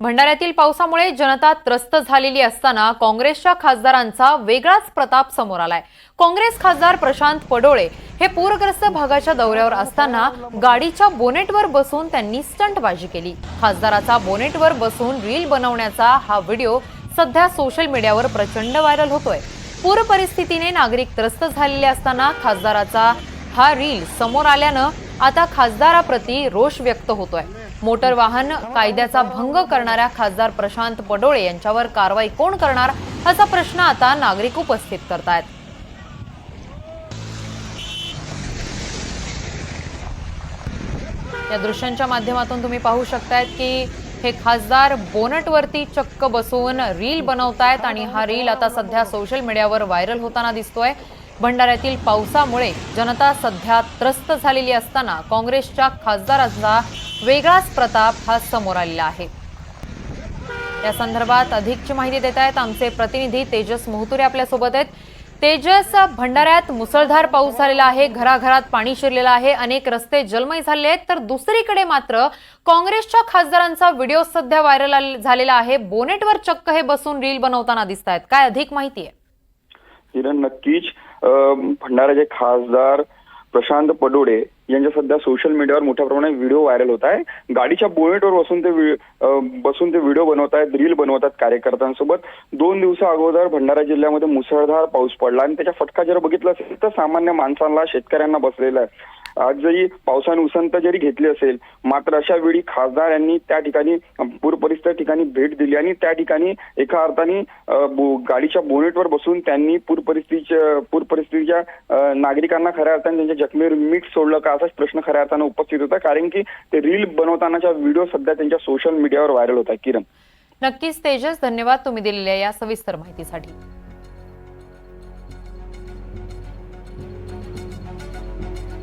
भंडाऱ्यातील पावसामुळे जनता त्रस्त झालेली असताना काँग्रेसच्या खासदारांचा वेगळाच प्रताप समोर आलाय। काँग्रेस खासदार प्रशांत पडोळे हे पूरग्रस्त भागाच्या दौऱ्यावर असताना गाडीच्या बोनेटवर बसून त्यांनी स्टंटबाजी केली। खासदाराचा बोनेटवर बसून रील बनवण्याचा हा व्हिडिओ सध्या सोशल मीडियावर प्रचंड व्हायरल होतोय। पूर परिस्थितीने नागरिक त्रस्त झालेले असताना खासदाराचा हा रील समोर आल्यानं आता खासदाराप्रती रोष व्यक्त होतोय। मोटर वाहन कायद्याचा भंग करणाऱ्या खासदार प्रशांत पडोळे यांच्यावर कारवाई कोण करणार असा प्रश्न आता नागरिक उपस्थित करतायत। या दृश्यांच्या माध्यमातून तुम्ही पाहू शकतायत की हे खासदार बोनटवरती चक्क बसून रील बनवतायत आणि हा रील आता सध्या सोशल मीडियावर व्हायरल होताना दिसतोय। भंडाऱ्यातील पावसामुळे जनता सध्या त्रस्त झालेली असताना काँग्रेसच्या खासदारांचा वेगळाच प्रताप हा समोर आलेला आहे। या संदर्भात अधिकची माहिती देत आहेत आमचे प्रतिनिधी तेजस मोहतुरे आपल्या सोबत आहेत। तेजस, भंडाऱ्यात मुसळधार पाऊस झालेला आहे, घराघरात पाणी शिरलेलं आहे, अनेक रस्ते जलमय झाले आहेत, तर दुसरीकडे मात्र काँग्रेसच्या खासदारांचा व्हिडिओ सध्या व्हायरल झालेला आहे। बोनेटवर चक्क हे बसून रील बनवताना दिसतायत, काय अधिक माहिती आहे? किरण, नक्कीच भंडाऱ्याचे खासदार प्रशांत पडोळे यांच्या सध्या सोशल मीडियावर मोठ्या प्रमाणात व्हिडिओ व्हायरल होत आहे। गाडीच्या बोनेटवर बसून ते व्हिडिओ बनवतायत, रील बनवतात कार्यकर्त्यांसोबत। 2 दिवसा अगोदर भंडारा जिल्ह्यामध्ये मुसळधार पाऊस पडला आणि त्याचा फटका जर बघितला असेल तर सामान्य माणसांना, शेतकऱ्यांना बसलेला आहे। आजही पावसाने उसंत जरी घेतली असेल, मात्र अशा वेळी खासदार यांनी त्या ठिकाणी पूर परिस्थिती ठिकाणी भेट दिली आणि त्या ठिकाणी एका अर्थाने गाडीच्या बोनेटवर बसून त्यांनी पूर परिस्थितीच्या नागरिकांना खऱ्या अर्थाने त्यांच्या जखमेवर मीठ सोडलं का असाच प्रश्न खऱ्या अर्थाने उपस्थित होता, कारण की ते रील बनवतानाचा व्हिडिओ सध्या त्यांच्या सोशल मीडियावर व्हायरल होता। किरण, नक्कीच तेजस, धन्यवाद तुम्ही दिलेल्या या सविस्तर माहितीसाठी।